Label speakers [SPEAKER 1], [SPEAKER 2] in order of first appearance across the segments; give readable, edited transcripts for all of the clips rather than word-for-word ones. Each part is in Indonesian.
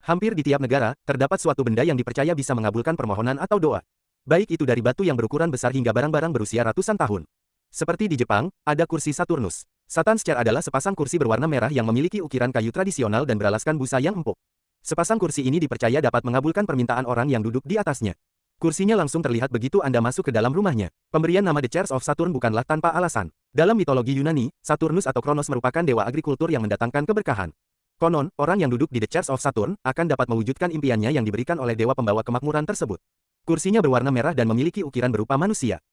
[SPEAKER 1] Hampir di tiap negara, terdapat suatu benda yang dipercaya bisa mengabulkan permohonan atau doa. Baik itu dari batu yang berukuran besar hingga barang-barang berusia ratusan tahun. Seperti di Jepang, ada kursi Saturnus. Satan's Chair adalah sepasang kursi berwarna merah yang memiliki ukiran kayu tradisional dan beralaskan busa yang empuk. Sepasang kursi ini dipercaya dapat mengabulkan permintaan orang yang duduk di atasnya. Kursinya langsung terlihat begitu Anda masuk ke dalam rumahnya. Pemberian nama The Chairs of Saturn bukanlah tanpa alasan. Dalam mitologi Yunani, Saturnus atau Kronos merupakan dewa agrikultur yang mendatangkan keberkahan. Konon, orang yang duduk di The Chairs of Saturn akan dapat mewujudkan impiannya yang diberikan oleh dewa pembawa kemakmuran tersebut. Kursinya berwarna merah dan memiliki ukiran berupa manusia.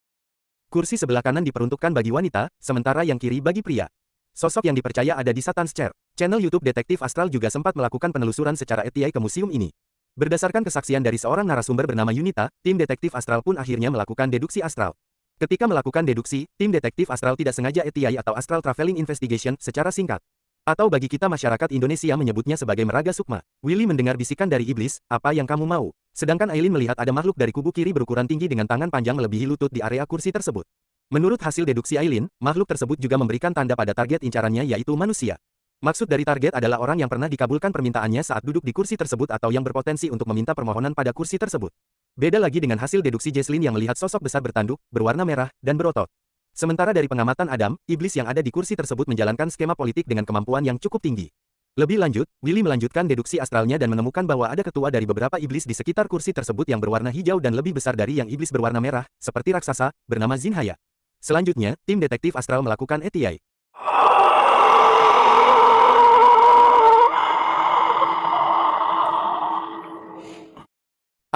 [SPEAKER 1] Kursi sebelah kanan diperuntukkan bagi wanita, sementara yang kiri bagi pria. Sosok yang dipercaya ada di Satan's Chair. Channel YouTube Detektif Astral juga sempat melakukan penelusuran secara FBI ke museum ini. Berdasarkan kesaksian dari seorang narasumber bernama Yunita, tim detektif astral pun akhirnya melakukan deduksi astral. Ketika melakukan deduksi, tim detektif astral tidak sengaja ETI atau Astral Traveling Investigation secara singkat. Atau bagi kita masyarakat Indonesia menyebutnya sebagai meraga sukma. Willy mendengar bisikan dari iblis, apa yang kamu mau? Sedangkan Aileen melihat ada makhluk dari kubu kiri berukuran tinggi dengan tangan panjang melebihi lutut di area kursi tersebut. Menurut hasil deduksi Aileen, makhluk tersebut juga memberikan tanda pada target incarannya yaitu manusia. Maksud dari target adalah orang yang pernah dikabulkan permintaannya saat duduk di kursi tersebut atau yang berpotensi untuk meminta permohonan pada kursi tersebut. Beda lagi dengan hasil deduksi Jesslyn yang melihat sosok besar bertanduk, berwarna merah, dan berotot. Sementara dari pengamatan Adam, iblis yang ada di kursi tersebut menjalankan skema politik dengan kemampuan yang cukup tinggi. Lebih lanjut, Willy melanjutkan deduksi astralnya dan menemukan bahwa ada ketua dari beberapa iblis di sekitar kursi tersebut yang berwarna hijau dan lebih besar dari yang iblis berwarna merah, seperti raksasa, bernama Zinhaya. Selanjutnya, tim detektif astral melakukan ETI.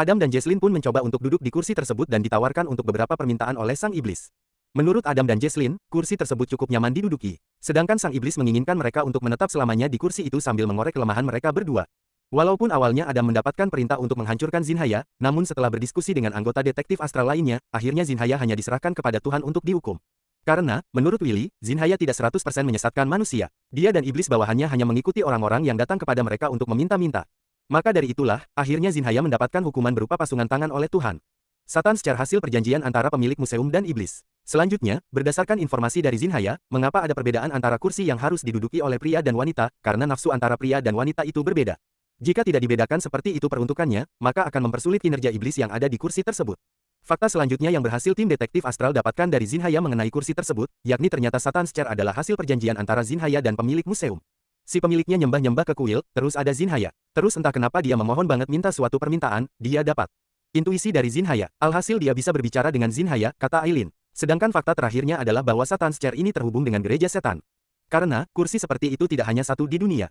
[SPEAKER 1] Adam dan Jesslyn pun mencoba untuk duduk di kursi tersebut dan ditawarkan untuk beberapa permintaan oleh sang iblis. Menurut Adam dan Jesslyn, kursi tersebut cukup nyaman diduduki. Sedangkan sang iblis menginginkan mereka untuk menetap selamanya di kursi itu sambil mengorek kelemahan mereka berdua. Walaupun awalnya Adam mendapatkan perintah untuk menghancurkan Zinhaya, namun setelah berdiskusi dengan anggota detektif astral lainnya, akhirnya Zinhaya hanya diserahkan kepada Tuhan untuk dihukum. Karena, menurut Willy, Zinhaya tidak 100% menyesatkan manusia. Dia dan iblis bawahannya hanya mengikuti orang-orang yang datang kepada mereka untuk meminta-minta. Maka dari itulah, akhirnya Zinhaya mendapatkan hukuman berupa pasungan tangan oleh Tuhan. Satan's Chair hasil perjanjian antara pemilik museum dan iblis. Selanjutnya, berdasarkan informasi dari Zinhaya, mengapa ada perbedaan antara kursi yang harus diduduki oleh pria dan wanita, karena nafsu antara pria dan wanita itu berbeda. Jika tidak dibedakan seperti itu peruntukannya, maka akan mempersulit kinerja iblis yang ada di kursi tersebut. Fakta selanjutnya yang berhasil tim detektif astral dapatkan dari Zinhaya mengenai kursi tersebut, yakni ternyata Satan's Chair adalah hasil perjanjian antara Zinhaya dan pemilik museum. Si pemiliknya nyembah-nyembah ke kuil, terus ada Zinhaya. Terus entah kenapa dia memohon banget minta suatu permintaan, dia dapat. Intuisi dari Zinhaya. Alhasil dia bisa berbicara dengan Zinhaya, kata Aileen. Sedangkan fakta terakhirnya adalah bahwa Satan's Chair ini terhubung dengan gereja setan. Karena, kursi seperti itu tidak hanya satu di dunia.